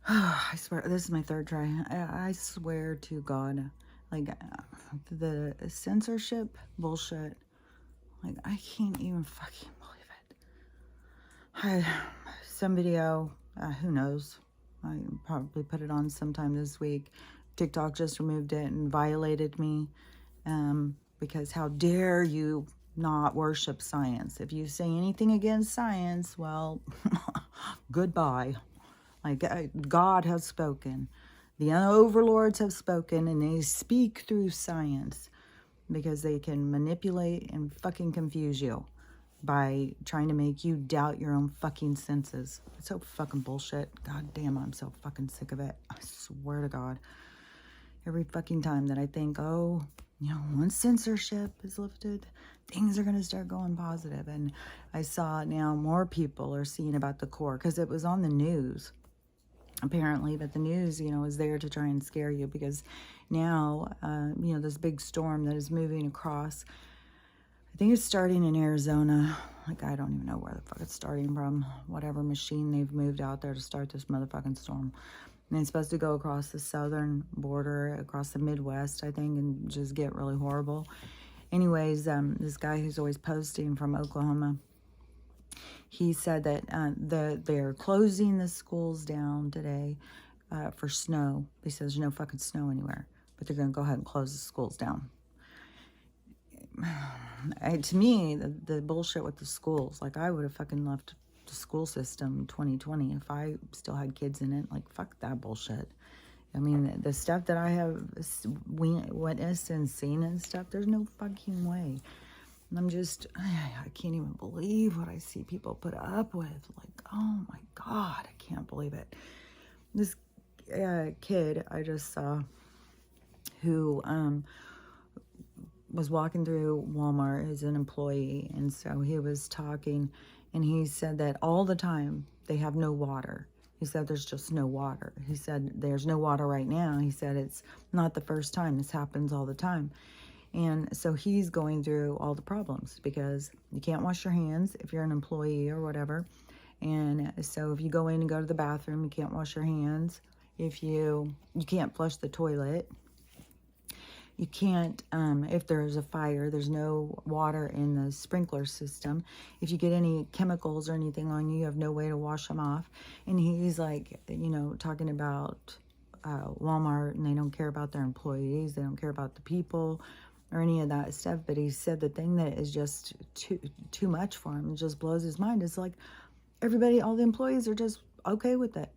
I swear, this is my third try. I swear to God, like, the censorship bullshit, like, I can't even fucking believe it. Some video, who knows? I probably put it on sometime this week. TikTok just removed it and violated me, because how dare you not worship science? If you say anything against science, well, goodbye. Like, God has spoken. The overlords have spoken, and they speak through science because they can manipulate and fucking confuse you by trying to make you doubt your own fucking senses. It's so fucking bullshit. God damn, I'm so fucking sick of it. I swear to God. Every fucking time that I think, oh, once censorship is lifted, things are going to start going positive. And I saw now more people are seeing about the core because it was on the news. Apparently, but the news, is there to try and scare you because now, this big storm that is moving across, I think it's starting in Arizona. Like, I don't even know where the fuck it's starting from. Whatever machine they've moved out there to start this motherfucking storm. And it's supposed to go across the southern border, across the Midwest, I think, and just get really horrible. Anyways, this guy who's always posting from Oklahoma, he said that they're closing the schools down today for snow. He says there's no fucking snow anywhere, but they're going to go ahead and close the schools down. To me, the bullshit with the schools, like, I would have fucking left the school system 2020 if I still had kids in it. Like, fuck that bullshit. I mean, the stuff that I have witnessed and seen and stuff, there's no fucking way. And I can't even believe what I see people put up with. Like, oh my God, I can't believe it. This kid I just saw who was walking through Walmart as an employee, and so he was talking, and he said that all the time they have no water. He said there's just no water. He said there's no water right now. He said it's not the first time. This happens all the time. And so he's going through all the problems because you can't wash your hands if you're an employee or whatever. And so if you go in and go to the bathroom, you can't wash your hands. If you can't flush the toilet. You can't, if there's a fire, there's no water in the sprinkler system. If you get any chemicals or anything on you, you have no way to wash them off. And he's like, talking about Walmart, and they don't care about their employees. They don't care about the people or any of that stuff. But he said the thing that is just too much for him, it just blows his mind. It's like everybody, all the employees are just okay with it.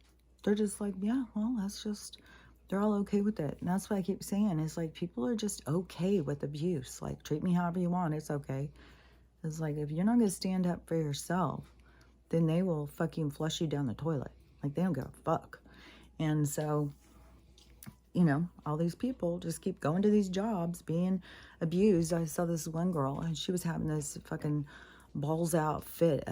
They're just like, yeah, well, they're all okay with it. And that's what I keep saying. It's like people are just okay with abuse. Like, treat me however you want. It's okay. It's like, if you're not going to stand up for yourself, then they will fucking flush you down the toilet. Like, they don't give a fuck. And so, all these people just keep going to these jobs, being abused. I saw this one girl, and she was having this fucking balls out fit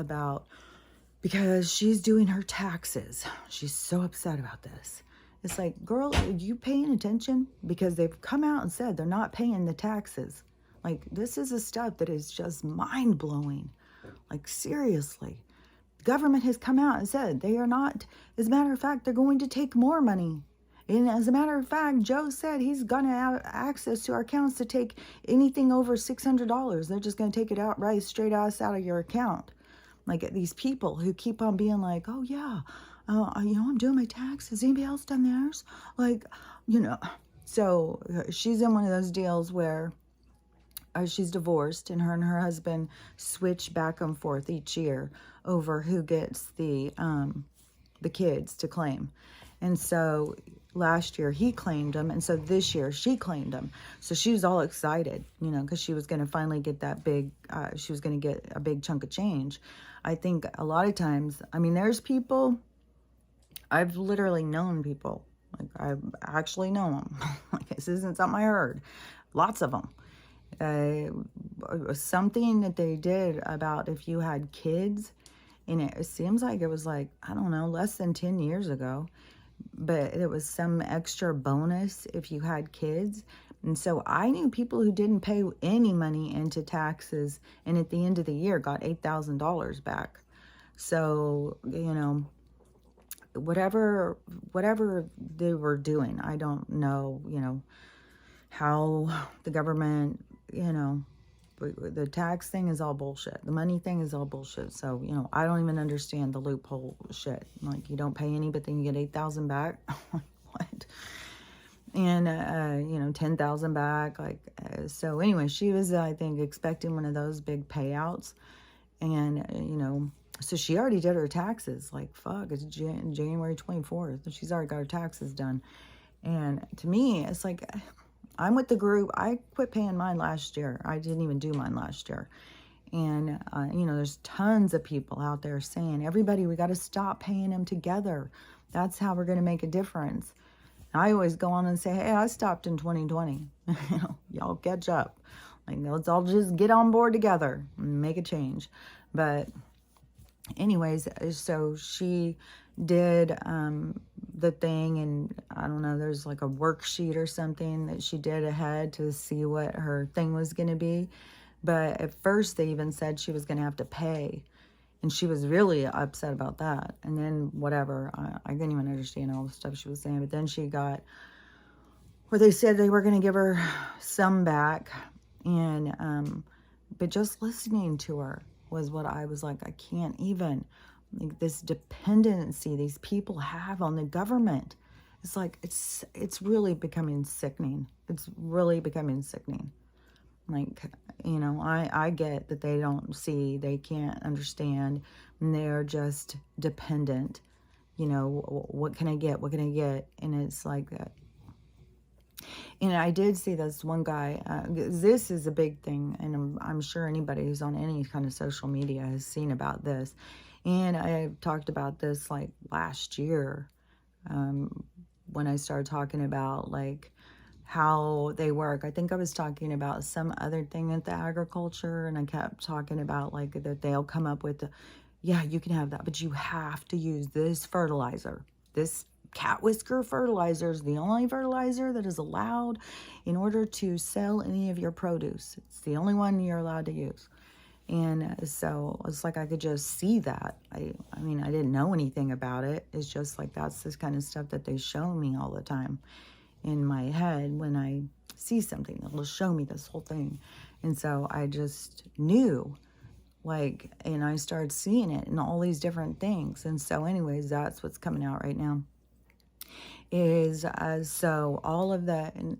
because she's doing her taxes. She's so upset about this. It's like, girl, are you paying attention? Because they've come out and said they're not paying the taxes. Like, this is the stuff that is just mind-blowing. Like, seriously. The government has come out and said they are not. As a matter of fact, they're going to take more money. And as a matter of fact, Joe said he's going to have access to our accounts to take anything over $600. They're just going to take it outright, straight out of your account. Like, these people who keep on being like, oh, yeah, I'm doing my taxes. Anybody else done theirs? Like, so she's in one of those deals where she's divorced, and her husband switch back and forth each year over who gets the kids to claim. And so last year he claimed them, and so this year she claimed them. So she was all excited, because she was going to finally get that big, she was going to get a big chunk of change. I think a lot of times, there's people, I've literally known people, like, I actually know them. Like, this isn't something I heard. Lots of them. Something that they did about if you had kids, and it seems like it was like, I don't know, less than 10 years ago, but it was some extra bonus if you had kids. And so I knew people who didn't pay any money into taxes, and at the end of the year got $8,000 back. So, whatever they were doing. I don't know, how the government, the tax thing is all bullshit. The money thing is all bullshit. So, I don't even understand the loophole shit. Like, you don't pay any, but then you get 8,000 back. What? And 10,000 back. Like, so anyway, she was, I think, expecting one of those big payouts. And, so she already did her taxes. Like, fuck, it's January 24th. And she's already got her taxes done. And to me, it's like, I'm with the group. I quit paying mine last year. I didn't even do mine last year. And, there's tons of people out there saying, everybody, we got to stop paying them together. That's how we're going to make a difference. And I always go on and say, hey, I stopped in 2020. Y'all catch up. Like, let's all just get on board together and make a change. But anyways, so she did the thing, and I don't know, there's like a worksheet or something that she did ahead to see what her thing was going to be. But at first they even said she was going to have to pay, and she was really upset about that. And then whatever, I couldn't even understand all the stuff she was saying. But then she got where they said they were going to give her some back, and but just listening to her was what I was like, I can't even. Like, this dependency these people have on the government. It's like, it's really becoming sickening. It's really becoming sickening. Like, I get that they don't see, they can't understand, and they're just dependent. What can I get? What can I get? And it's like that. And I did see this one guy, this is a big thing, and I'm sure anybody who's on any kind of social media has seen about this. And I talked about this like last year, when I started talking about like how they work. I think I was talking about some other thing at the agriculture, and I kept talking about like that they'll come up with yeah, you can have that, but you have to use this fertilizer. This cat whisker fertilizer is the only fertilizer that is allowed in order to sell any of your produce. It's the only one you're allowed to use. And so it's like I could just see that. I mean, I didn't know anything about it. It's just like that's this kind of stuff that they show me all the time in my head when I see something. They'll show me this whole thing. And so I just knew, like, and I started seeing it in all these different things. And so anyways, that's what's coming out right now. Is so all of that. And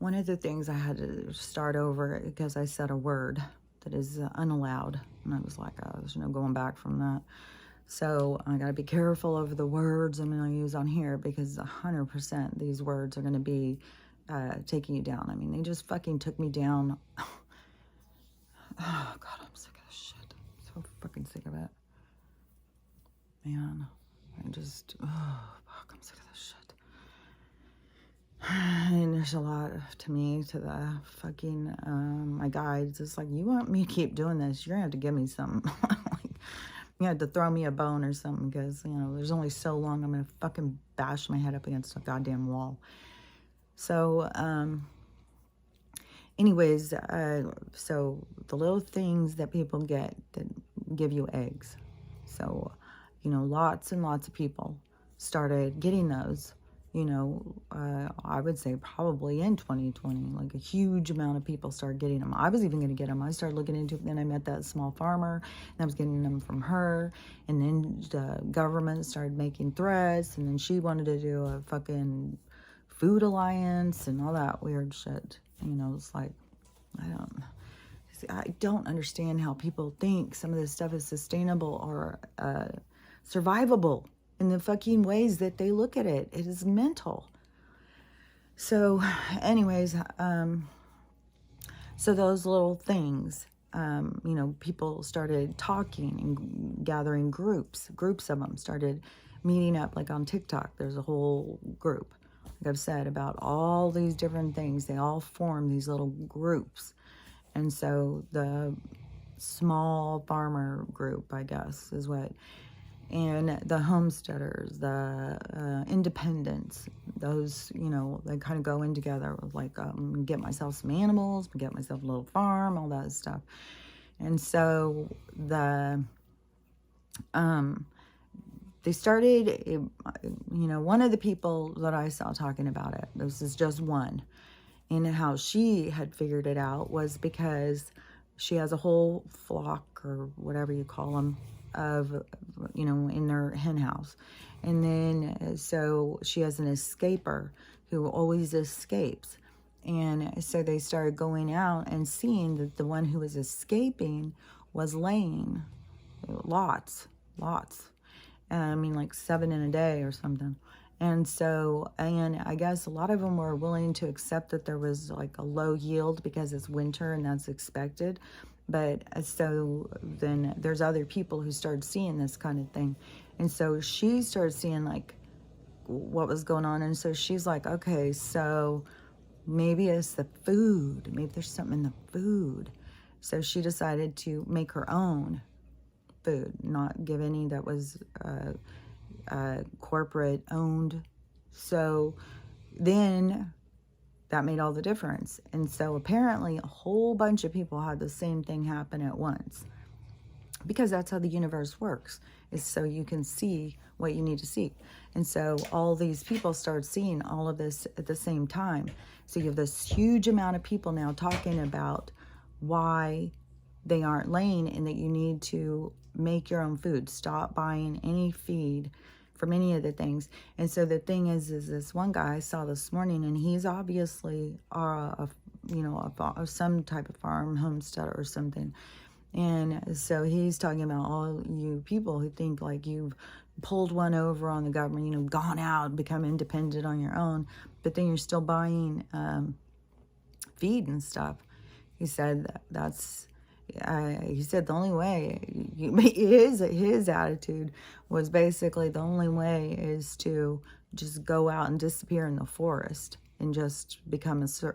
one of the things I had to start over because I said a word that is unallowed, and I was like, oh, there's no going back from that. So I got to be careful of the words I'm going to use on here, because 100% these words are going to be taking you down. I mean, they just fucking took me down. Oh God, I'm sick of this shit. So fucking sick of it, man. I just, oh fuck, I'm sick of this shit. And there's a lot to me, to the fucking, my guides. It's like, you want me to keep doing this, you're gonna have to give me something. Like, you have to throw me a bone or something, because, there's only so long I'm gonna fucking bash my head up against a goddamn wall. So, anyways, so the little things that people get that give you eggs. So, lots and lots of people started getting those. I would say probably in 2020, like a huge amount of people started getting them. I was even going to get them. I started looking into it. Then I met that small farmer, and I was getting them from her. And then the government started making threats, and then she wanted to do a fucking food alliance and all that weird shit. It's like, I don't understand how people think some of this stuff is sustainable or survivable in the fucking ways that they look at it. It is mental. So anyways, so those little things, people started talking and gathering groups of them started meeting up, like on TikTok. There's a whole group, like I've said, about all these different things. They all form these little groups. And so the small farmer group, I guess, is what, and the homesteaders, the independents, those, they kind of go in together with like, get myself some animals, get myself a little farm, all that stuff. And so they started, one of the people that I saw talking about it, this is just one, and how she had figured it out was because she has a whole flock or whatever you call them of, in their hen house. And then so she has an escaper who always escapes. And so they started going out and seeing that the one who was escaping was laying lots. I mean, like 7 in a day or something. And so, and I guess a lot of them were willing to accept that there was like a low yield because it's winter and that's expected. But so then there's other people who started seeing this kind of thing. And so she started seeing like what was going on. And so she's like, okay, so maybe it's the food. Maybe there's something in the food. So she decided to make her own food, not give any that was corporate owned. So then that made all the difference. And so apparently a whole bunch of people had the same thing happen at once, because that's how the universe works, is so you can see what you need to see. And so all these people start seeing all of this at the same time. So you have this huge amount of people now talking about why they aren't laying and that you need to make your own food. Stop buying any feed from any of the things. And so the thing is this one guy I saw this morning, and he's obviously some type of farm homestead or something. And so he's talking about all you people who think like you've pulled one over on the government, gone out, become independent on your own, but then you're still buying feed and stuff. He said he said the only way, his attitude was basically the only way is to just go out and disappear in the forest and just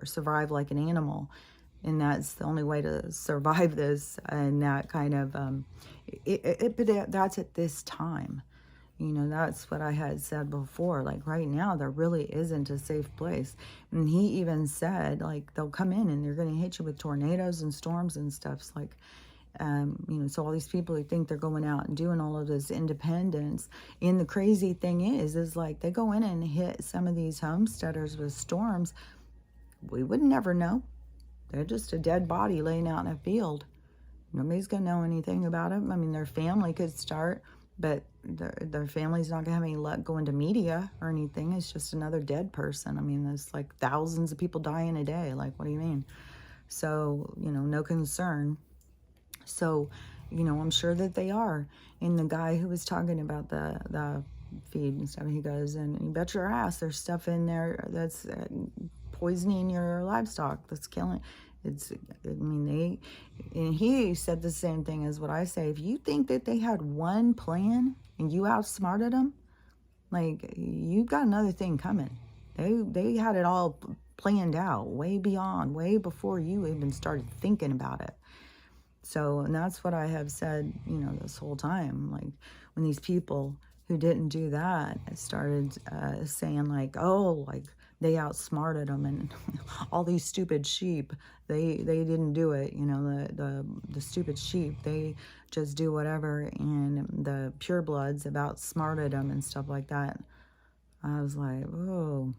survive like an animal. And that's the only way to survive this. And that kind of, but that's at this time. That's what I had said before. Like right now, there really isn't a safe place. And he even said, like, they'll come in and they're going to hit you with tornadoes and storms and stuff. It's like, so all these people who think they're going out and doing all of this independence. And the crazy thing is like they go in and hit some of these homesteaders with storms. We would never know. They're just a dead body laying out in a field. Nobody's going to know anything about it. I mean, their family could start, but their family's not going to have any luck going to media or anything. It's just another dead person. I mean, there's like thousands of people dying a day. Like, what do you mean? So, no concern. So, I'm sure that they are. And the guy who was talking about the feed and stuff, he goes, and you bet your ass there's stuff in there that's poisoning your livestock, that's killing. And he said the same thing as what I say. If you think that they had one plan and you outsmarted them, like, you've got another thing coming. They had it all planned out way before you even started thinking about it. So, and that's what I have said, this whole time. Like, when these people who didn't do that started saying like, oh, like, they outsmarted them, and all these stupid sheep, they didn't do it. The stupid sheep, they just do whatever, and the purebloods have outsmarted them and stuff like that. I was like, oh,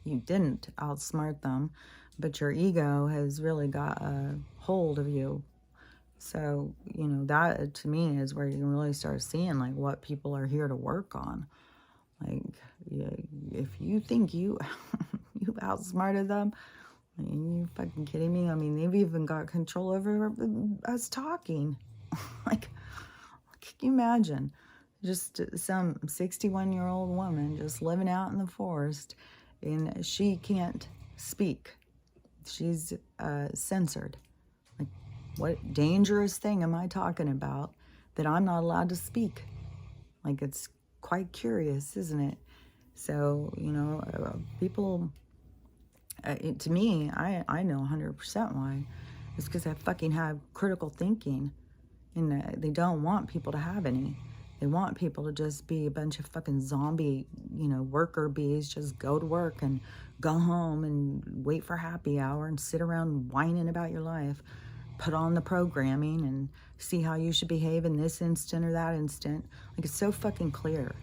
you didn't outsmart them, but your ego has really got a hold of you. So, that to me is where you can really start seeing like what people are here to work on. Like, if you think you've outsmarted them, are you fucking kidding me? I mean, they've even got control over us talking. Like, can you imagine? Just some 61-year-old woman just living out in the forest, and she can't speak. She's censored. Like, what dangerous thing am I talking about that I'm not allowed to speak? Like, it's quite curious, isn't it? So, people, to me, I know 100% why. It's because I fucking have critical thinking, and they don't want people to have any. They want people to just be a bunch of fucking zombie, worker bees, just go to work and go home and wait for happy hour and sit around whining about your life. put on the programming and see how you should behave in this instant or that instant. Like, it's so fucking clear.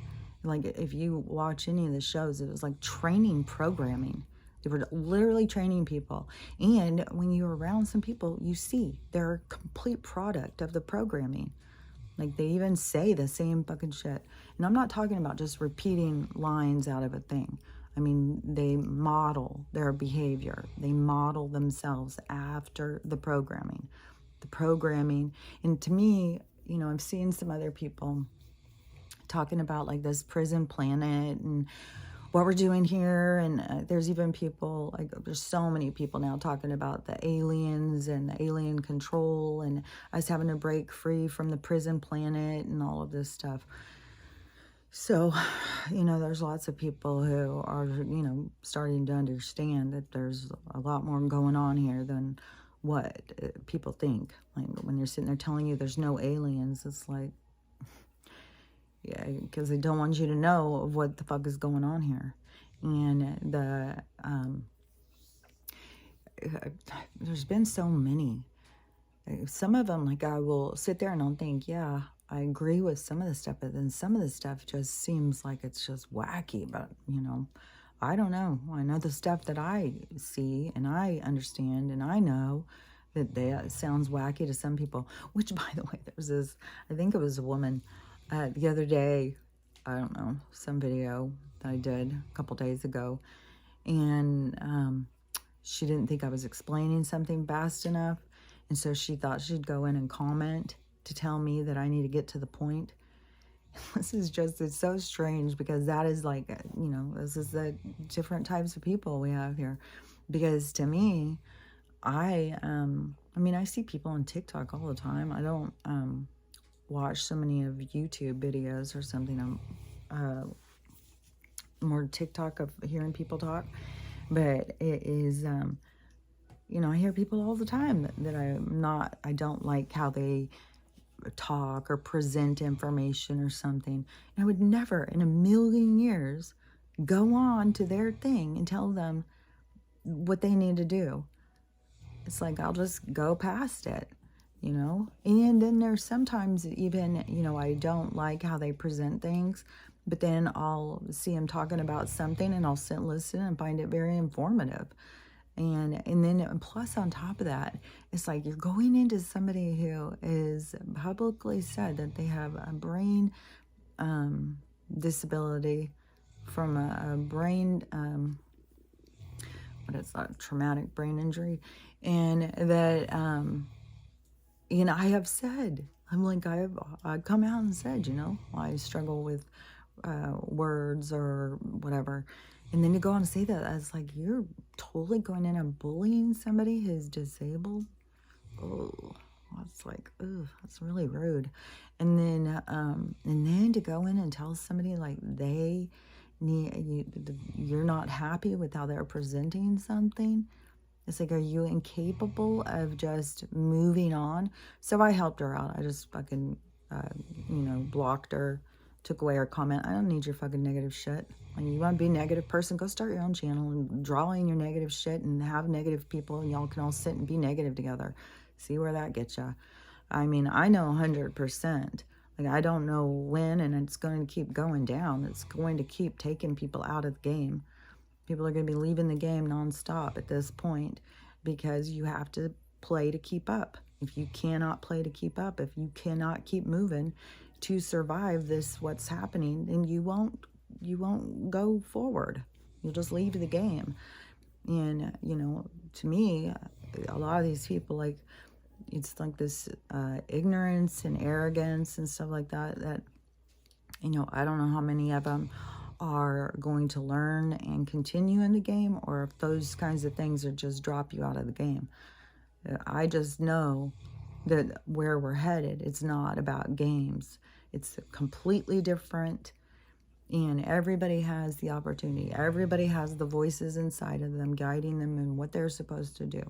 Like, if you watch any of the shows, it was like training programming. They were literally training people. And when you're around some people, you see they're a complete product of the programming. Like, they even say the same fucking shit. And I'm not talking about just repeating lines out of a thing. I mean, they model their behavior. They model themselves after the programming. The programming. And to me, you know, I've seen some other people talking about like this prison planet and what we're doing here. And there's even people, like, there's so many people now talking about the aliens and the alien control and us having to break free from the prison planet and all of this stuff. So, you know, there's lots of people who are, you know, starting to understand that there's a lot more going on here than what people think. Like, when you're sitting there telling you there's no aliens, it's like, yeah, because they don't want you to know of what the fuck is going on here. And there's been so many. Some of them, like, I will sit there and I'll think, yeah, I agree with some of the stuff, but then some of the stuff just seems like it's just wacky. But, you know, I don't know. I know the stuff that I see and I understand and I know that sounds wacky to some people. Which, by the way, there was this, I think it was a woman the other day, I don't know, some video that I did a couple days ago, and she didn't think I was explaining something fast enough, and so she thought she'd go in and comment to tell me that I need to get to the point. This is just, it's so strange, because that is like, you know, this is the different types of people we have here. Because to me, I mean, I see people on TikTok all the time. I don't watch so many of YouTube videos or something. I'm more TikTok of hearing people talk, but it is, you know, I hear people all the time that I don't like how they talk or present information or something. And I would never in a million years go on to their thing and tell them what they need to do. It's like, I'll just go past it, you know? And then there's sometimes even, you know, I don't like how they present things, but then I'll see them talking about something and I'll sit and listen and find it very informative. And then plus on top of that, it's like you're going into somebody who is publicly said that they have a brain disability from a brain, what is that, traumatic brain injury. And that, you know, I have said, I'm like, I've come out and said, you know, I struggle with words or whatever. And then to go on and say that, I was like, you're totally going in and bullying somebody who's disabled. Oh, that's like, ugh, that's really rude. And then to go in and tell somebody like they need, you're not happy with how they're presenting something. It's like, are you incapable of just moving on? So I helped her out. I just fucking, you know, blocked her, took away her comment. I don't need your fucking negative shit. Like, you want to be a negative person, go start your own channel and draw in your negative shit and have negative people, and y'all can all sit and be negative together. See where that gets you. I mean, I know 100%. Like, I don't know when, and it's going to keep going down. It's going to keep taking people out of the game. People are going to be leaving the game nonstop at this point, because you have to play to keep up. If you cannot play to keep up, if you cannot keep moving to survive this, what's happening, then you won't go forward. You'll just leave the game. And, you know, to me, a lot of these people, like, it's like this ignorance and arrogance and stuff like that, that, you know, I don't know how many of them are going to learn and continue in the game, or if those kinds of things are just drop you out of the game. I just know that where we're headed, it's not about games. It's completely different, and everybody has the opportunity. Everybody has the voices inside of them guiding them in what they're supposed to do.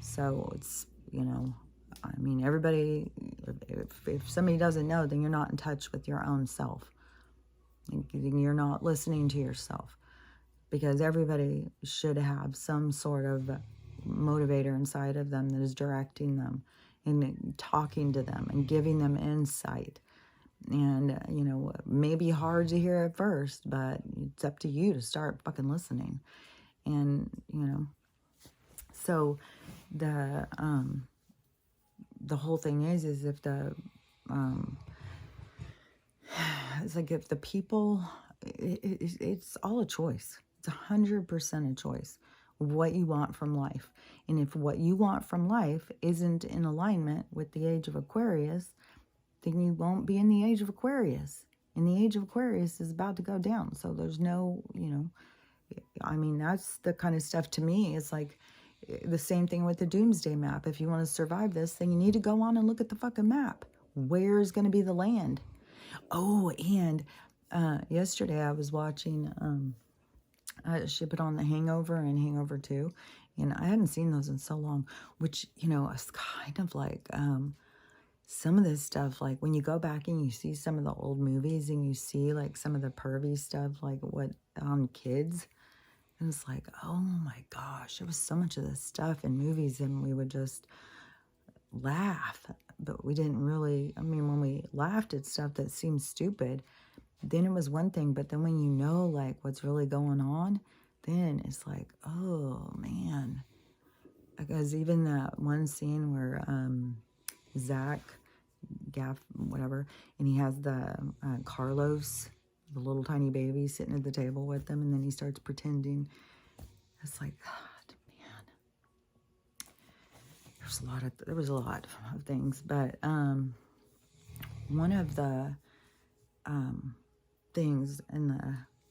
So it's, you know, I mean, everybody, if somebody doesn't know, then you're not in touch with your own self. You're not listening to yourself, because everybody should have some sort of motivator inside of them that is directing them and talking to them and giving them insight. And, you know, maybe hard to hear at first, but it's up to you to start fucking listening. And, you know, so the whole thing is if it's like if the people, it's all a choice. It's 100% a choice of what you want from life. And if what you want from life isn't in alignment with the age of Aquarius, then you won't be in the age of Aquarius. And the age of Aquarius is about to go down. So there's no, you know, I mean, that's the kind of stuff to me. It's like the same thing with the doomsday map. If you want to survive this, then you need to go on and look at the fucking map. Where's going to be the land? Oh, and yesterday I was watching, she put on The Hangover and Hangover 2. And I hadn't seen those in so long, which, you know, it's kind of like some of this stuff, like when you go back and you see some of the old movies and you see like some of the pervy stuff, like what on kids, and it's like, oh my gosh, there was so much of this stuff in movies and we would just laugh, but we didn't really, I mean, when we laughed at stuff that seemed stupid, then it was one thing, but then when you know like what's really going on, then it's like, oh man. Because even that one scene where Zach Gaff, whatever, and he has the Carlos, the little tiny baby, sitting at the table with them, and then he starts pretending. It's like, God, man. There was a lot of things, but one of the things in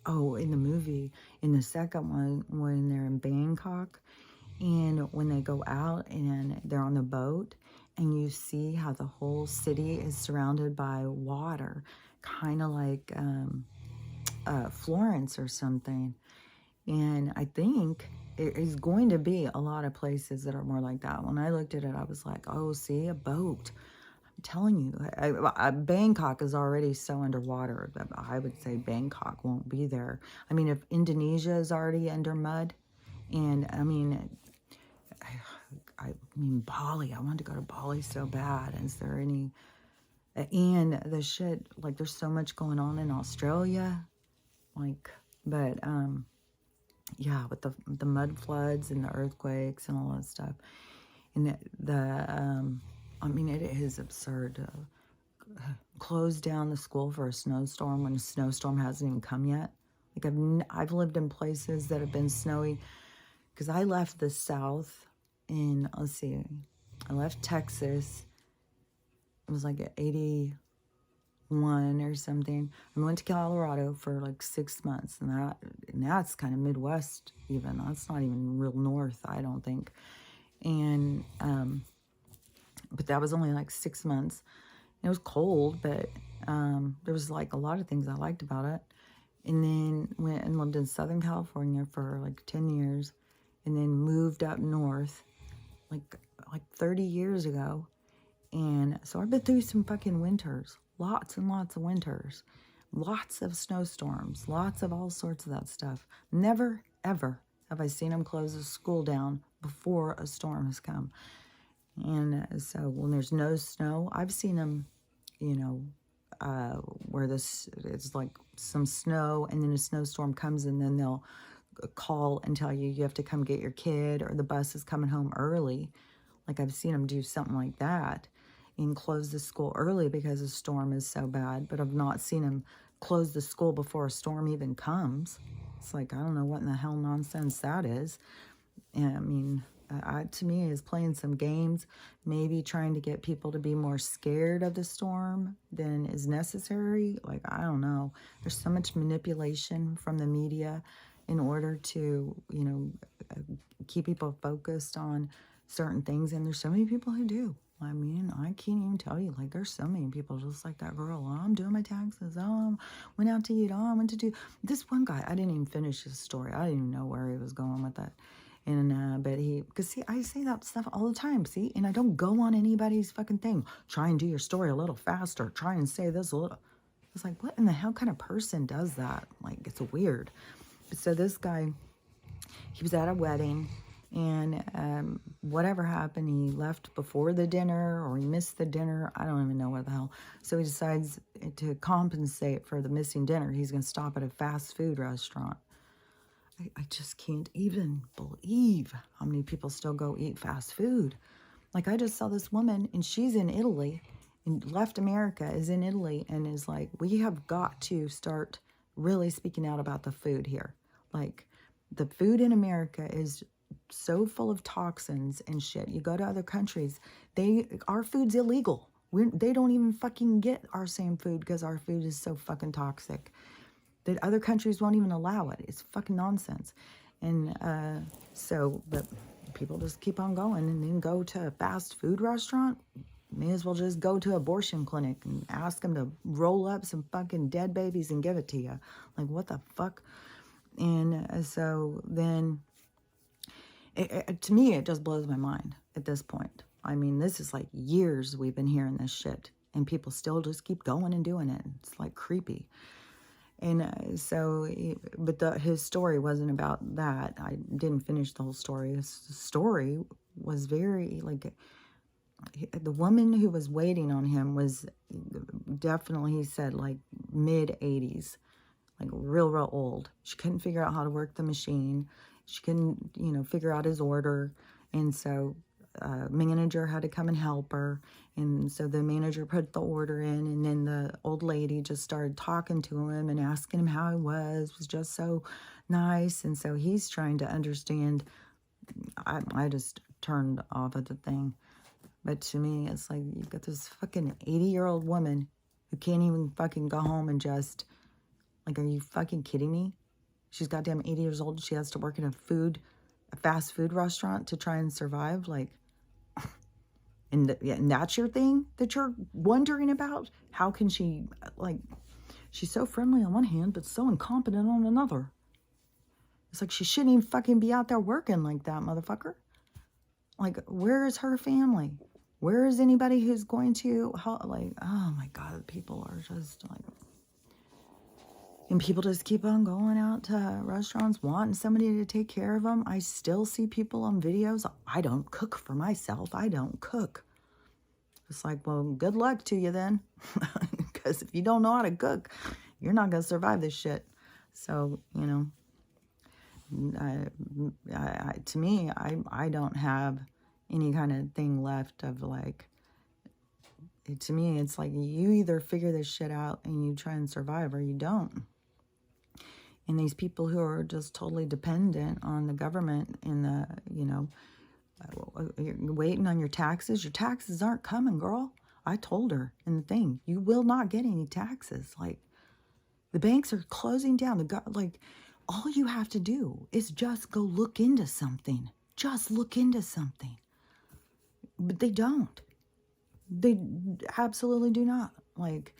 the movie, in the second one, when they're in Bangkok, and when they go out and they're on the boat, and you see how the whole city is surrounded by water, kind of like Florence or something. And I think it is going to be a lot of places that are more like that. When I looked at it, I was like, oh, see, a boat. I'm telling you, Bangkok is already so underwater that I would say Bangkok won't be there. I mean, if Indonesia is already under mud, and I mean, Bali, I wanted to go to Bali so bad. Is there any, and the shit, like there's so much going on in Australia, like, but, yeah, with the mud floods and the earthquakes and all that stuff. And I mean, it is absurd to close down the school for a snowstorm when a snowstorm hasn't even come yet. Like I've lived in places that have been snowy, because I left the South in, let's see, I left Texas. It was like 81 or something. I went to Colorado for like 6 months, and that's kind of Midwest even. That's not even real north, I don't think. And but that was only like 6 months. It was cold, but there was like a lot of things I liked about it. And then went and lived in Southern California for like 10 years, and then moved up north like 30 years ago. And so I've been through some fucking winters, lots and lots of winters, lots of snowstorms, lots of all sorts of that stuff. Never, ever have I seen them close a school down before a storm has come. And so when there's no snow, I've seen them, you know, where it's like some snow, and then a snowstorm comes, and then they'll call and tell you have to come get your kid, or the bus is coming home early. Like I've seen them do something like that and close the school early because the storm is so bad, but I've not seen them close the school before a storm even comes. It's like, I don't know what in the hell nonsense that is. And I mean, to me, is playing some games, maybe trying to get people to be more scared of the storm than is necessary. Like, I don't know. There's so much manipulation from the media in order to, you know, keep people focused on certain things. And there's so many people who do. I mean, I can't even tell you. Like, there's so many people just like that girl. Oh, I'm doing my taxes. Oh, I went out to eat. Oh, I went to do this one guy. I didn't even finish his story. I didn't even know where he was going with that. And, but because see, I say that stuff all the time, see, and I don't go on anybody's fucking thing. Try and do your story a little faster. Try and say this a little. It's like, what in the hell kind of person does that? Like, it's weird. So this guy, he was at a wedding, And whatever happened, he left before the dinner or he missed the dinner. I don't even know what the hell. So he decides to compensate for the missing dinner. He's going to stop at a fast food restaurant. I just can't even believe how many people still go eat fast food. Like, I just saw this woman, and she's in Italy, and left America, is in Italy, and is like, we have got to start really speaking out about the food here. Like, the food in America is so full of toxins and shit. You go to other countries, our food's illegal. They don't even fucking get our same food because our food is so fucking toxic that other countries won't even allow it. It's fucking nonsense. And but people just keep on going and then go to a fast food restaurant. May as well just go to an abortion clinic and ask them to roll up some fucking dead babies and give it to you. Like, what the fuck? And so then, to me, it just blows my mind at this point. I mean, this is like years we've been hearing this shit, and people still just keep going and doing it. It's like creepy. And but his story wasn't about that. I didn't finish the whole story. His story was very, like, the woman who was waiting on him was definitely, he said, like mid-80s, like real old. She couldn't figure out how to work the machine. She couldn't, figure out his order. And so manager had to come and help her. And so the manager put the order in, and then the old lady just started talking to him and asking him how he was just so nice. And so he's trying to understand. I just turned off of the thing. But to me, it's like, you've got this fucking 80-year-old woman who can't even fucking go home and just, like, are you fucking kidding me? She's goddamn 80 years old. She has to work in a fast food restaurant to try and survive. Like, and that's your thing that you're wondering about? How can she, like, she's so friendly on one hand, but so incompetent on another. It's like she shouldn't even fucking be out there working like that, motherfucker. Like, where is her family? Where is anybody who's going to help? Like, oh my God, people are just like, and people just keep on going out to restaurants, wanting somebody to take care of them. I still see people on videos. I don't cook for myself. I don't cook. It's like, well, good luck to you then. Because if you don't know how to cook, you're not going to survive this shit. So, to me, I don't have any kind of thing left of, like, to me, it's like, you either figure this shit out and you try and survive, or you don't. And these people who are just totally dependent on the government and you're waiting on your taxes. Your taxes aren't coming, girl. I told her in the thing, you will not get any taxes. Like, the banks are closing down. All you have to do is just go look into something. Just look into something. But they don't. They absolutely do not. Like,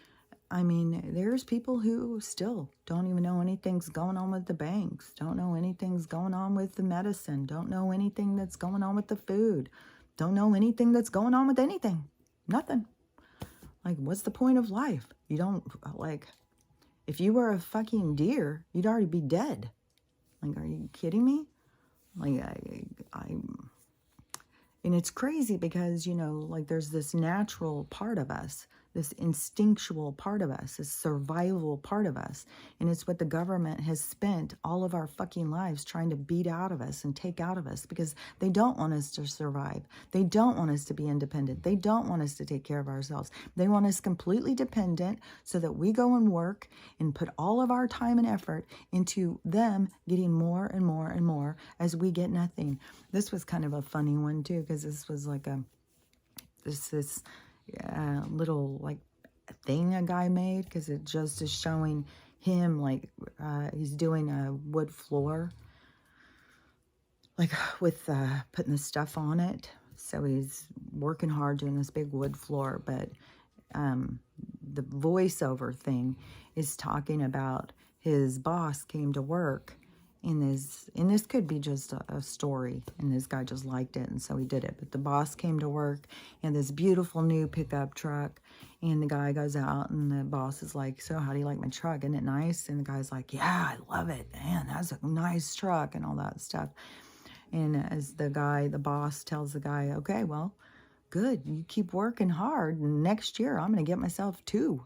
I mean, there's people who still don't even know anything's going on with the banks, don't know anything's going on with the medicine, don't know anything that's going on with the food, don't know anything that's going on with anything. Nothing. Like, what's the point of life? You don't, like, if you were a fucking deer, you'd already be dead. Like, are you kidding me? Like, and it's crazy because, like, there's this natural part of us, this instinctual part of us, this survival part of us. And it's what the government has spent all of our fucking lives trying to beat out of us and take out of us, because they don't want us to survive. They don't want us to be independent. They don't want us to take care of ourselves. They want us completely dependent so that we go and work and put all of our time and effort into them getting more and more and more as we get nothing. This was kind of a funny one too, because this was like this little, like, thing a guy made, because it just is showing him, like, he's doing a wood floor, like, with putting the stuff on it. So he's working hard doing this big wood floor, but the voiceover thing is talking about his boss came to work. And this could be just a story, and this guy just liked it, and so he did it. But the boss came to work in this beautiful new pickup truck, and the guy goes out, and the boss is like, so how do you like my truck? Isn't it nice? And the guy's like, yeah, I love it. Man, that's a nice truck, and all that stuff. And as the boss tells the guy, okay, well, good, you keep working hard, and next year I'm going to get myself 2.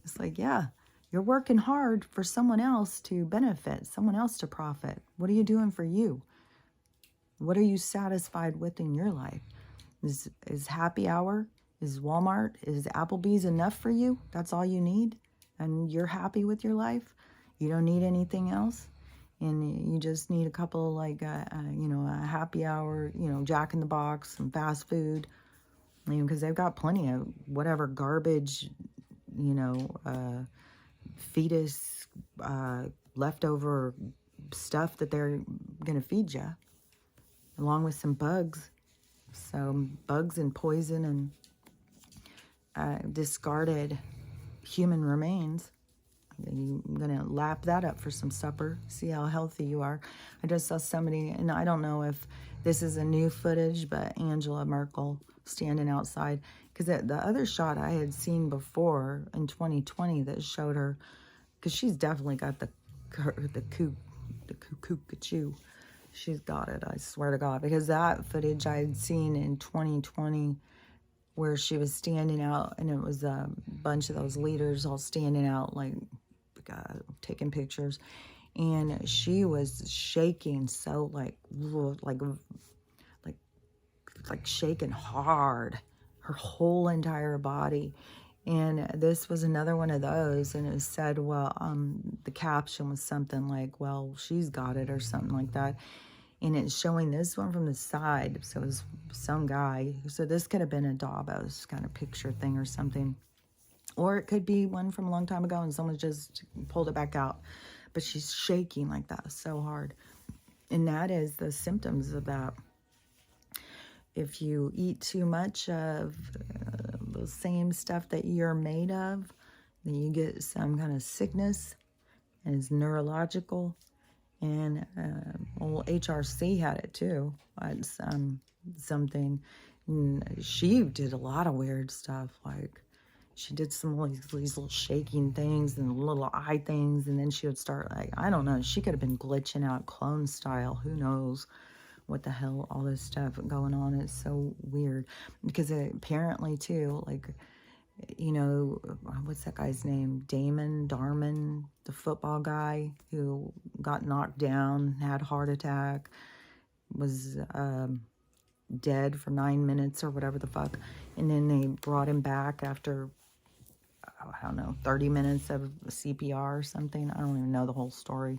It's like, yeah, you're working hard for someone else to benefit, someone else to profit. What are you doing for you? What are you satisfied with in your life? Is happy hour, is Walmart, is Applebee's enough for you? That's all you need? And you're happy with your life? You don't need anything else? And you just need a couple, like, a happy hour, Jack in the Box, some fast food. Because they've got plenty of whatever garbage, fetus, leftover stuff that they're going to feed you, along with some bugs. So bugs and poison and discarded human remains. You're going to lap that up for some supper, see how healthy you are. I just saw somebody, and I don't know if this is a new footage, but Angela Merkel standing outside. Because the other shot I had seen before in 2020 that showed her, because she's definitely got the cuckoo. She's got it, I swear to God. Because that footage I had seen in 2020 where she was standing out, and it was a bunch of those leaders all standing out, like, taking pictures, and she was shaking so like shaking hard, her whole entire body. And this was another one of those, and it said, well, the caption was something like, well, she's got it, or something like that. And it's showing this one from the side. So it was some guy. So this could have been a Davos kind of picture thing or something. Or it could be one from a long time ago and someone just pulled it back out. But she's shaking like that so hard. And that is the symptoms of that. If you eat too much of the same stuff that you're made of, then you get some kind of sickness, and it's neurological. And old HRC had it too. It's something. And she did a lot of weird stuff. Like, she did some of these little shaking things and little eye things, and then she would start, like, I don't know. She could have been glitching out clone style. Who knows what the hell, all this stuff going on. It's so weird. Because apparently too, like, what's that guy's name? Darman, the football guy who got knocked down, had a heart attack, was dead for 9 minutes or whatever the fuck. And then they brought him back after, I don't know, 30 minutes of CPR or something. I don't even know the whole story.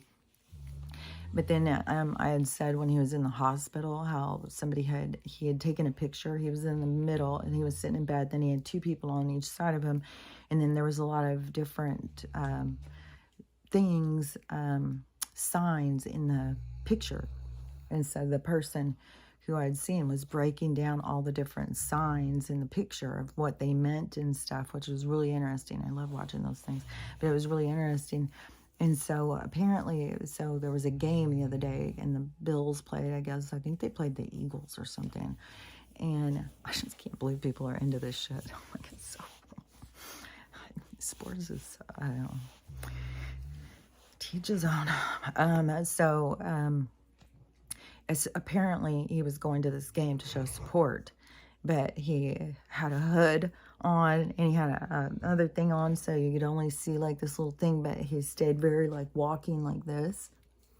But then I had said when he was in the hospital how he had taken a picture. He was in the middle and he was sitting in bed. Then he had 2 people on each side of him. And then there was a lot of different things, signs in the picture. And so the person who I had seen was breaking down all the different signs in the picture of what they meant and stuff, which was really interesting. I love watching those things. But it was really interesting. And so apparently, there was a game the other day, and the Bills played, I guess. I think they played the Eagles or something. And I just can't believe people are into this shit. Like, it's so... Sports is, I don't know. Teach his own. Apparently he was going to this game to show support. But he had a hood on, and he had another thing on, so you could only see like this little thing, but he stayed very like walking like this.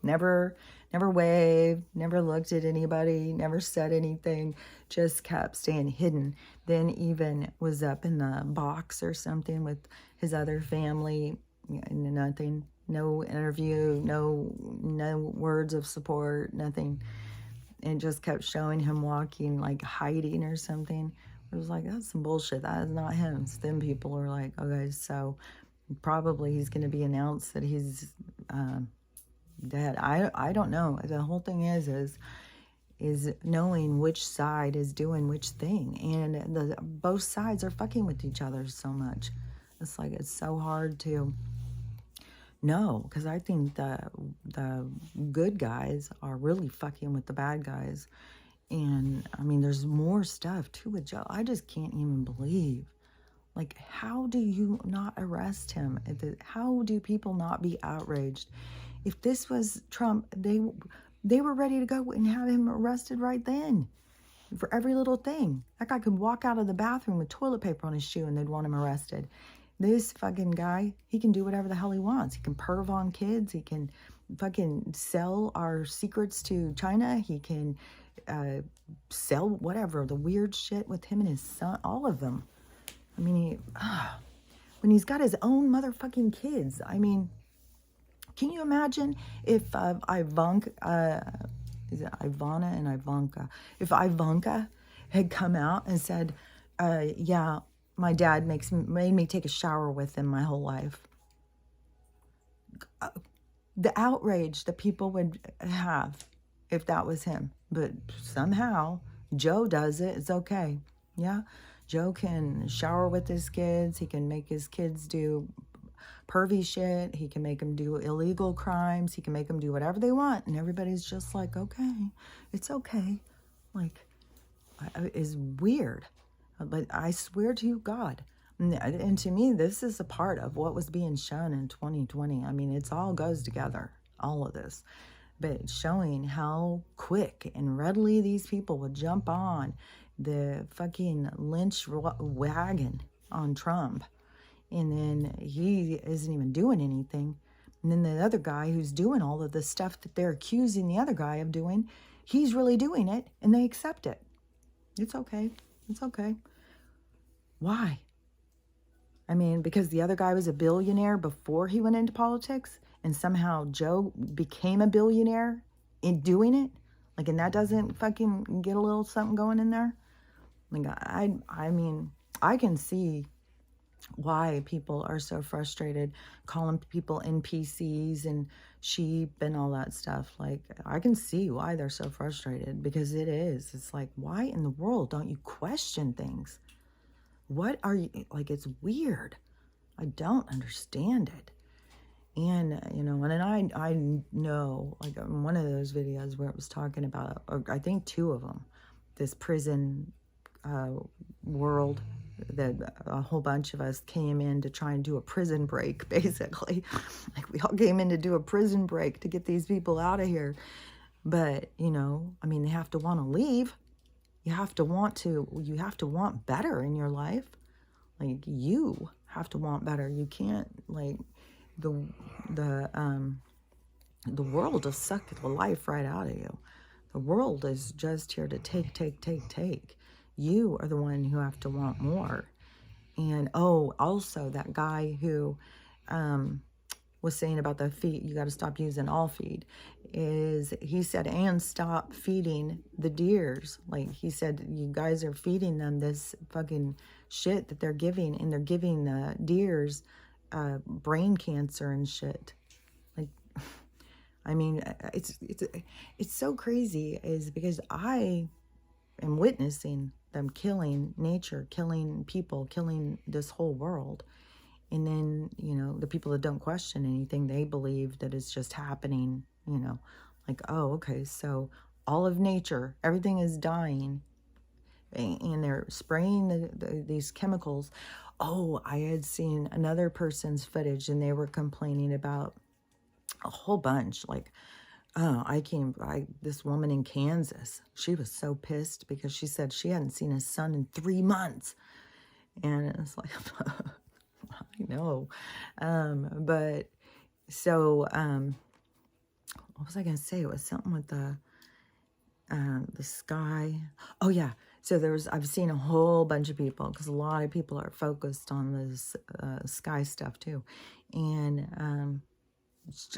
Never waved, never looked at anybody, never said anything, just kept staying hidden. Then even was up in the box or something with his other family, nothing, no interview, no words of support, nothing. And just kept showing him walking, like hiding or something. It was like, that's some bullshit. That is not him. So then people were like, okay, so probably he's going to be announced that he's dead. I don't know. The whole thing is knowing which side is doing which thing. And both sides are fucking with each other so much. It's like, it's so hard to... No, because I think the good guys are really fucking with the bad guys. And, I mean, there's more stuff, too, with Joe. I just can't even believe. Like, how do you not arrest him? How do people not be outraged? If this was Trump, They were ready to go and have him arrested right then for every little thing. That guy could walk out of the bathroom with toilet paper on his shoe and they'd want him arrested. This fucking guy, he can do whatever the hell he wants. He can perv on kids. He can fucking sell our secrets to China. He can sell whatever, the weird shit with him and his son, all of them. I mean, when he's got his own motherfucking kids. I mean, can you imagine if Ivanka, is it Ivana and Ivanka? If Ivanka had come out and said, yeah, my dad made me take a shower with him my whole life. The outrage that people would have if that was him. But somehow, Joe does it. It's okay. Yeah? Joe can shower with his kids. He can make his kids do pervy shit. He can make them do illegal crimes. He can make them do whatever they want. And everybody's just like, okay, it's okay. Like, it's weird. But I swear to you, God. And to me, this is a part of what was being shown in 2020. I mean, it all goes together, all of this. But showing how quick and readily these people would jump on the fucking lynch wagon on Trump. And then he isn't even doing anything. And then the other guy who's doing all of the stuff that they're accusing the other guy of doing, he's really doing it, and they accept it. It's okay. It's okay. Why? I mean, because the other guy was a billionaire before he went into politics, and somehow Joe became a billionaire in doing it? Like, and that doesn't fucking get a little something going in there? Like, I mean, I can see why people are so frustrated, calling people NPCs and sheep and all that stuff. Like, I can see why they're so frustrated, because it is. It's like, why in the world don't you question things? What are you, like, it's weird. I don't understand it. And, you know, and I know, like, in one of those videos where it was talking about, or I think two of them, this prison world, that a whole bunch of us came in to try and do a prison break, basically. Like, we all came in to do a prison break to get these people out of here. But, you know, I mean, they have to want to leave. You have to want better in your life. Like, you have to want better. You can't, like, the world just suck the life right out of you. The world is just here to take. You are the one who have to want more. And, oh, also that guy who was saying about the feed, you got to stop using all feed, is he said, and stop feeding the deers. Like, he said, you guys are feeding them this fucking shit that they're giving, and they're giving the deers brain cancer and shit. Like, I mean, it's so crazy, is because I am witnessing them killing nature, killing people, killing this whole world. And then, you know, the people that don't question anything, they believe that it's just happening, you know, like, oh, okay, so all of nature, everything is dying, and they're spraying these chemicals. Oh, I had seen another person's footage, and they were complaining about a whole bunch, like, this woman in Kansas, she was so pissed because she said she hadn't seen a son in 3 months. And it's like, I know. But so, what was I going to say? It was something with the sky. Oh yeah. So I've seen a whole bunch of people, because a lot of people are focused on this sky stuff too. And,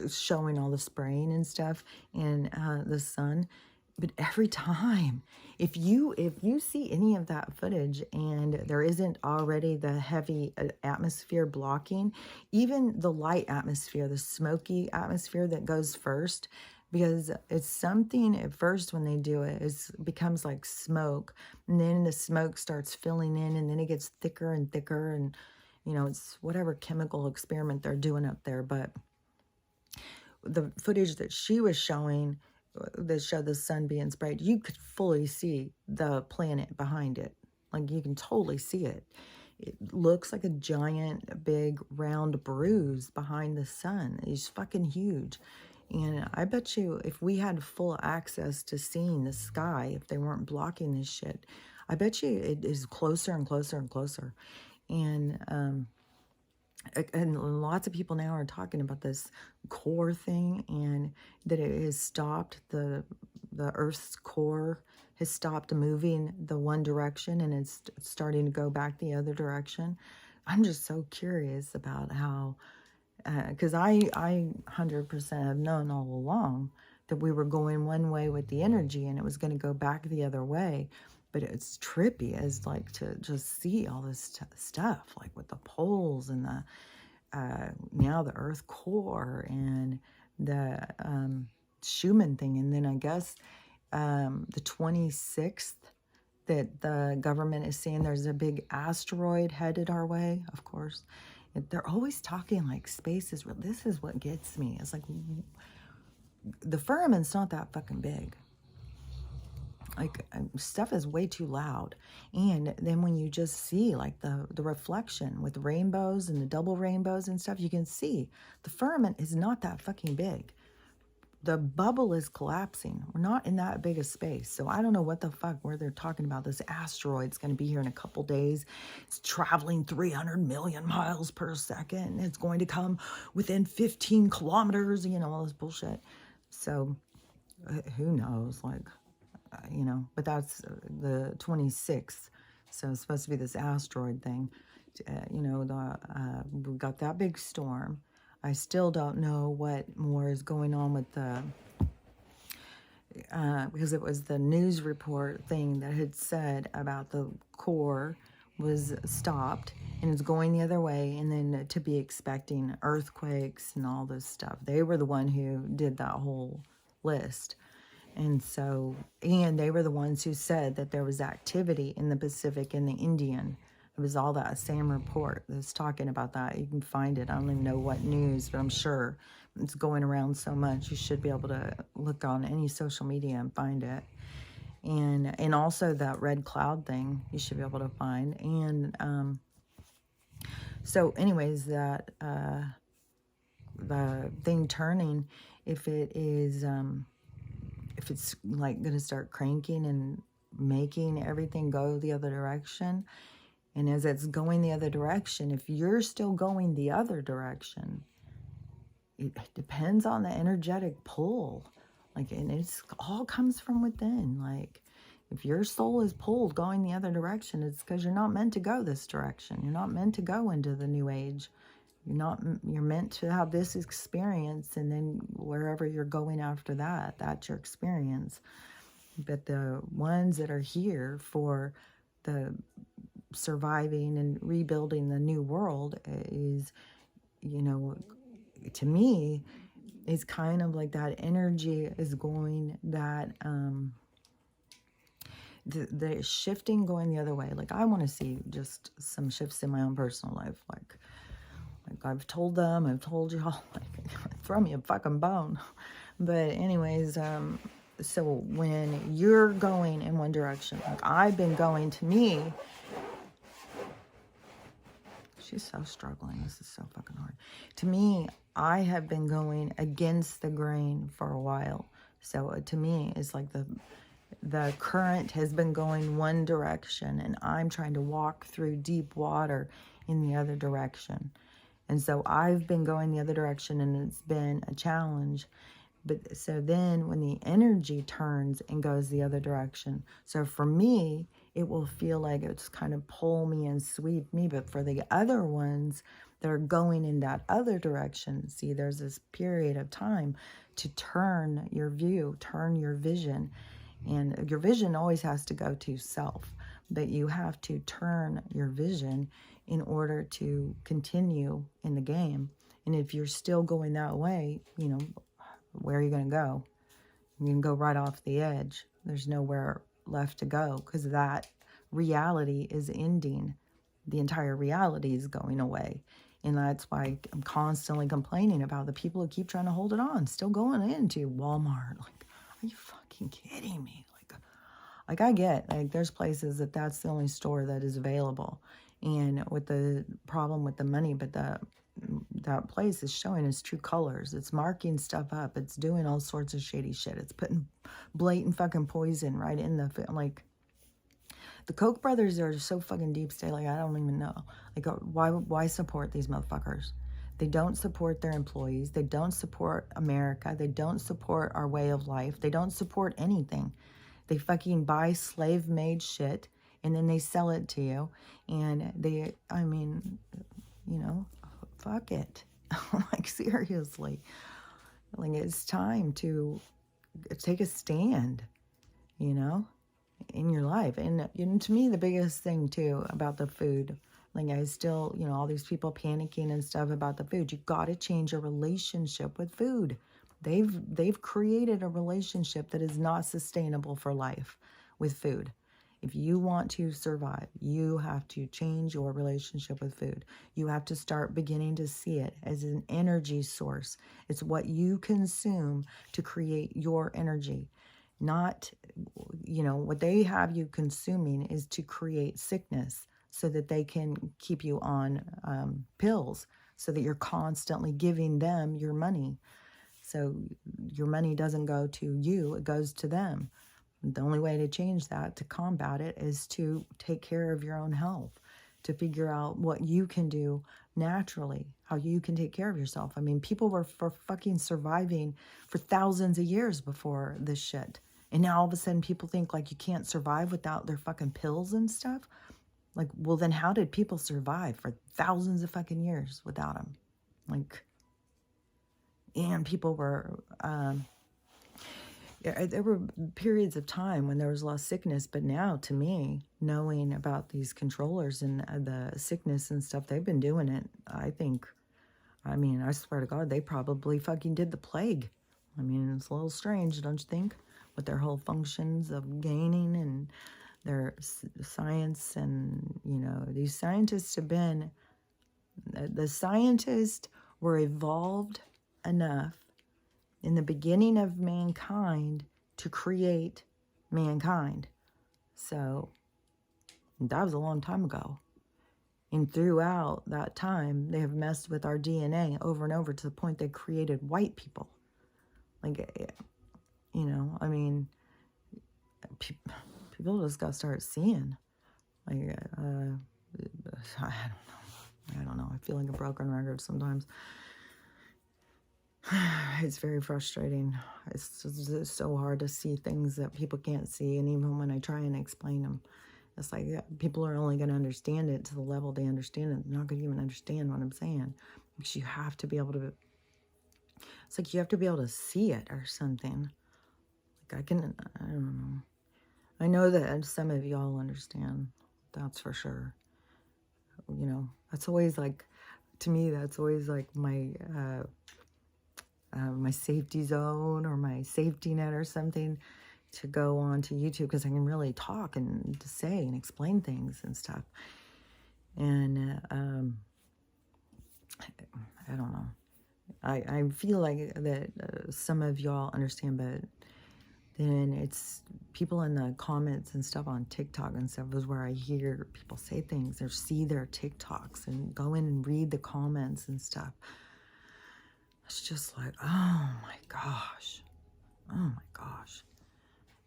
showing all the spraying and stuff and the sun. But every time, if you see any of that footage and there isn't already the heavy atmosphere blocking, even the light atmosphere, the smoky atmosphere that goes first, because it's something at first when they do it, it becomes like smoke, and then the smoke starts filling in, and then it gets thicker and thicker, and, you know, it's whatever chemical experiment they're doing up there. But the footage that she was showing that showed the sun being sprayed, you could fully see the planet behind it. Like, you can totally see it. It looks like a giant, big, round bruise behind the sun. It's fucking huge. And I bet you if we had full access to seeing the sky, if they weren't blocking this shit, I bet you it is closer and closer and closer. And lots of people now are talking about this core thing, and that it has stopped the Earth's core has stopped moving the one direction, and it's starting to go back the other direction. I'm just so curious about how, because I 100% have known all along that we were going one way with the energy and it was going to go back the other way. But it's trippy as like to just see all this stuff, like with the poles and the now the Earth core and the Schumann thing. And then I guess the 26th that the government is saying there's a big asteroid headed our way, of course. They're always talking like space is real. This is what gets me. It's like the firmament's not that fucking big. Like stuff is way too loud. And then when you just see like the reflection with rainbows and the double rainbows and stuff, you can see the firmament is not that fucking big. The bubble is collapsing. We're not in that big a space. So I don't know what the fuck where they're talking about. This asteroid's going to be here in a couple days. It's traveling 300 million miles per second. It's going to come within 15 kilometers, you know, all this bullshit. So who knows, like, you know, but that's the 26th. So it's supposed to be this asteroid thing. You know, we got that big storm. I still don't know what more is going on with the, because it was the news report thing that had said about the core was stopped and it's going the other way, and then to be expecting earthquakes and all this stuff. They were the one who did that whole list. And so, and they were the ones who said that there was activity in the Pacific and the Indian. It was all that same report that's talking about that. You can find it. I don't even know what news, but I'm sure it's going around so much. You should be able to look on any social media and find it. And also that red cloud thing, you should be able to find. And so anyways, that the thing turning, if it's like going to start cranking and making everything go the other direction, and as it's going the other direction, if you're still going the other direction, it depends on the energetic pull. Like, and it's all comes from within. Like, if your soul is pulled going the other direction, it's because you're not meant to go this direction. You're not meant to go into the new age. You're meant to have this experience, and then wherever you're going after that, that's your experience. But the ones that are here for the surviving and rebuilding the new world is, you know, to me, is kind of like that energy is going, that the shifting going the other way. Like, I want to see just some shifts in my own personal life. Like I've told them, I've told y'all, like, throw me a fucking bone. But anyways, so when you're going in one direction, like I've been going, to me, she's so struggling. This is so fucking hard. To me, I have been going against the grain for a while. So to me, it's like the current has been going one direction, and I'm trying to walk through deep water in the other direction. And so I've been going the other direction, and it's been a challenge. But so then when the energy turns and goes the other direction, so for me, it will feel like it's kind of pull me and sweep me. But for the other ones that are going in that other direction, see, there's this period of time to turn your view, turn your vision. And your vision always has to go to self, but you have to turn your vision in order to continue in the game. And if you're still going that way, you know, where are you going to go? You can go right off the edge. There's nowhere left to go, because that reality is ending. The entire reality is going away. And that's why I'm constantly complaining about the people who keep trying to hold it on, still going into Walmart. Like, are you fucking kidding me? Like I get, like, there's places that's the only store that is available. And with the problem with the money, but that place is showing its true colors. It's marking stuff up. It's doing all sorts of shady shit. It's putting blatant fucking poison right in the, like, the Koch brothers are so fucking deep state. Like, I don't even know. Like, why support these motherfuckers? They don't support their employees. They don't support America. They don't support our way of life. They don't support anything. They fucking buy slave-made shit, and then they sell it to you. And they, I mean, you know, fuck it. Like, seriously. Like, it's time to take a stand, you know, in your life. And to me, the biggest thing, too, about the food, like, I still, you know, all these people panicking and stuff about the food. You got to change your relationship with food. They've created a relationship that is not sustainable for life with food. If you want to survive, you have to change your relationship with food. You have to start beginning to see it as an energy source. It's what you consume to create your energy. Not, you know, what they have you consuming is to create sickness so that they can keep you on pills, so that you're constantly giving them your money. So your money doesn't go to you, it goes to them. The only way to change that, to combat it, is to take care of your own health, to figure out what you can do naturally, how you can take care of yourself. I mean, people were fucking surviving for thousands of years before this shit. And now all of a sudden people think like you can't survive without their fucking pills and stuff. Like, well, then how did people survive for thousands of fucking years without them? Like, and people were, there were periods of time when there was a lot of sickness, but now, to me, knowing about these controllers and the sickness and stuff, they've been doing it, I think, I mean, I swear to God, they probably fucking did the plague. I mean, it's a little strange, don't you think? With their whole functions of gaining and their science, and, you know, these scientists have been, the scientists were evolved enough in the beginning of mankind to create mankind. So that was a long time ago. And throughout that time, they have messed with our DNA over and over to the point they created white people. Like, you know, I mean, people just got to start seeing. Like, I don't know. I feel like a broken record sometimes. It's very frustrating. It's so hard to see things that people can't see. And even when I try and explain them, it's like, yeah, people are only going to understand it to the level they understand it. They're not going to even understand what I'm saying. Because you have to be able to, it's like you have to be able to see it or something. Like, I don't know. I know that some of y'all understand. That's for sure. You know, that's always like, to me, that's always like my safety zone or my safety net or something, to go on to YouTube, because I can really talk and to say and explain things and stuff. And I don't know. I feel like that some of y'all understand, but then it's people in the comments and stuff on TikTok and stuff is where I hear people say things or see their TikToks and go in and read the comments and stuff. It's just like, oh my gosh. Oh my gosh.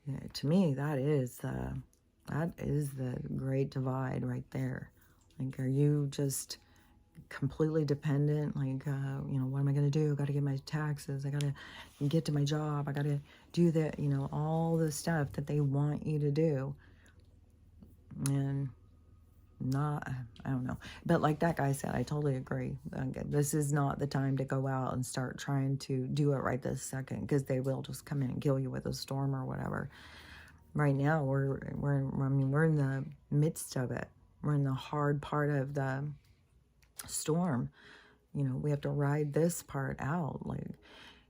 Yeah, to me, that is the great divide right there. Like, are you just completely dependent? Like, you know, what am I going to do? I got to get my taxes. I got to get to my job. I got to do that, you know, all the stuff that they want you to do. And not, I don't know. But like that guy said, I totally agree. This is not the time to go out and start trying to do it right this second, because they will just come in and kill you with a storm or whatever. Right now, we're in the midst of it. We're in the hard part of the storm. You know, we have to ride this part out. Like,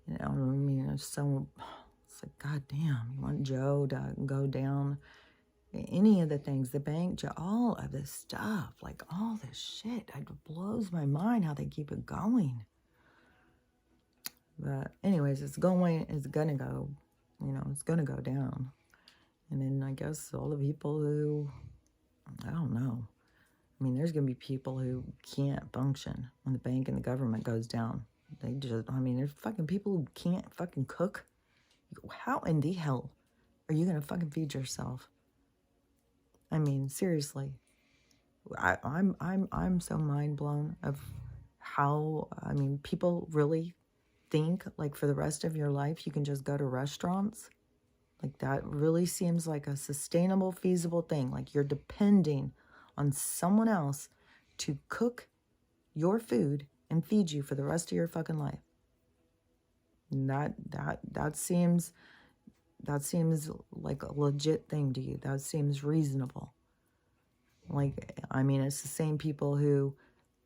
you know, I mean, it's like, God damn, you want Joe to go down any of the things, the bank, all of this stuff, like all this shit, it blows my mind how they keep it going. But anyways, it's gonna go, you know, it's gonna go down. And then I guess all the people who, I don't know, I mean, there's going to be people who can't function when the bank and the government goes down. They just, I mean, there's fucking people who can't fucking cook. How in the hell are you going to fucking feed yourself? I mean, seriously. I'm so mind blown of how, I mean, people really think like for the rest of your life you can just go to restaurants. Like that really seems like a sustainable, feasible thing. Like you're depending on someone else to cook your food and feed you for the rest of your fucking life. And that seems like a legit thing to you. That seems reasonable. Like, I mean, it's the same people who,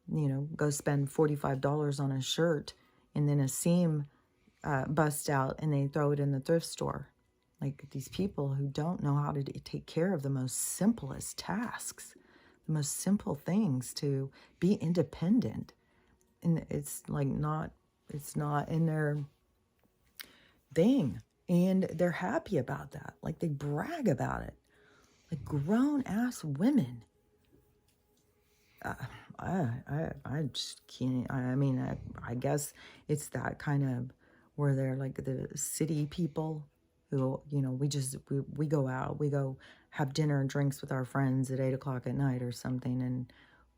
you know, go spend $45 on a shirt and then a seam busts out and they throw it in the thrift store. Like these people who don't know how to take care of the most simplest tasks, the most simple things to be independent. And it's like it's not in their thing. And they're happy about that. Like they brag about it. Like grown ass women. I just can't. I mean, I guess it's that kind of where they're like the city people who, you know, we go out, we go have dinner and drinks with our friends at 8 o'clock at night or something, and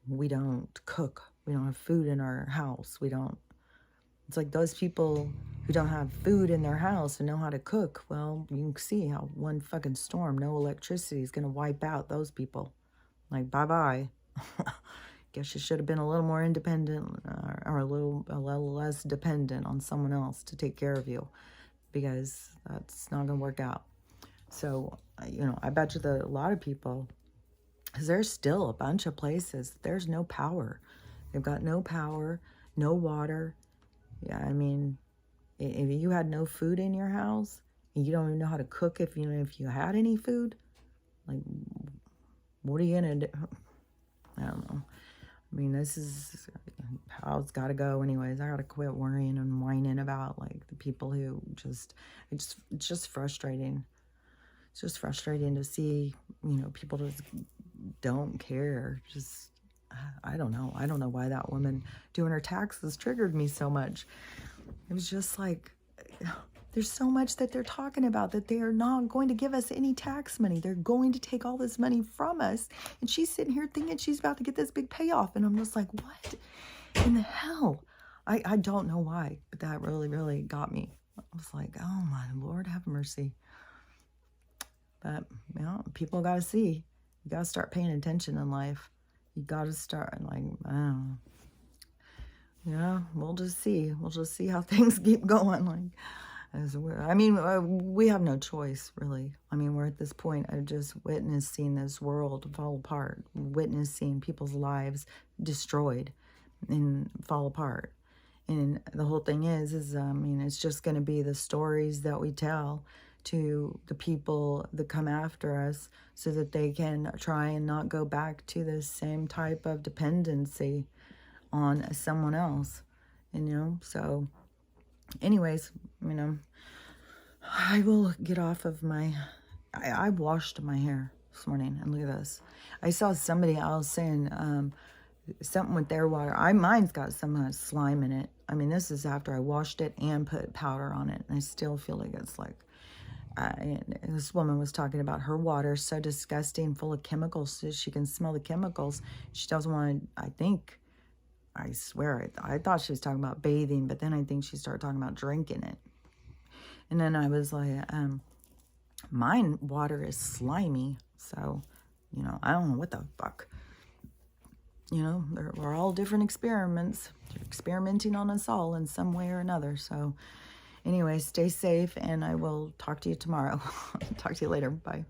we don't cook. We don't have food in our house. It's like those people who don't have food in their house and know how to cook. Well, you can see how one fucking storm, no electricity, is going to wipe out those people. Like, bye-bye. Guess you should have been a little more independent or a little less dependent on someone else to take care of you, because that's not going to work out. So, you know, I bet you that a lot of people, because there's still a bunch of places, there's no power. They've got no power, no water. Yeah, I mean, if you had no food in your house and you don't even know how to cook, if you had any food, like, what are you gonna do? I don't know. I mean, this is how it's got to go anyways. I got to quit worrying and whining about, like, the people who it's just frustrating. It's just frustrating to see, you know, people just don't care. Just, I don't know. I don't know why that woman doing her taxes triggered me so much. It was just like, there's so much that they're talking about that they are not going to give us any tax money. They're going to take all this money from us. And she's sitting here thinking she's about to get this big payoff. And I'm just like, what in the hell? I don't know why, but that really, really got me. I was like, oh my Lord, have mercy. But, you know, people got to see. You got to start paying attention in life. You got to start, like, I don't know. Yeah, we'll just see. We'll just see how things keep going. Like, I mean, we have no choice, really. I mean, we're at this point of just witnessing this world fall apart, witnessing people's lives destroyed and fall apart. And the whole thing is I mean, it's just going to be the stories that we tell to the people that come after us so that they can try and not go back to the same type of dependency on someone else, you know. So anyways, you know, I will get off of my, I washed my hair this morning, and look at this. I saw somebody else saying something with their water. Mine's got some slime in it. I mean, this is after I washed it and put powder on it, and I still feel like it's like, this woman was talking about her water so disgusting, full of chemicals, so she can smell the chemicals. She doesn't want to, I swear, I thought she was talking about bathing, but then I think she started talking about drinking it. And then I was like, mine water is slimy, so, you know, I don't know what the fuck. You know, we're all different experiments. They're experimenting on us all in some way or another. So anyway, stay safe, and I will talk to you tomorrow. Talk to you later. Bye.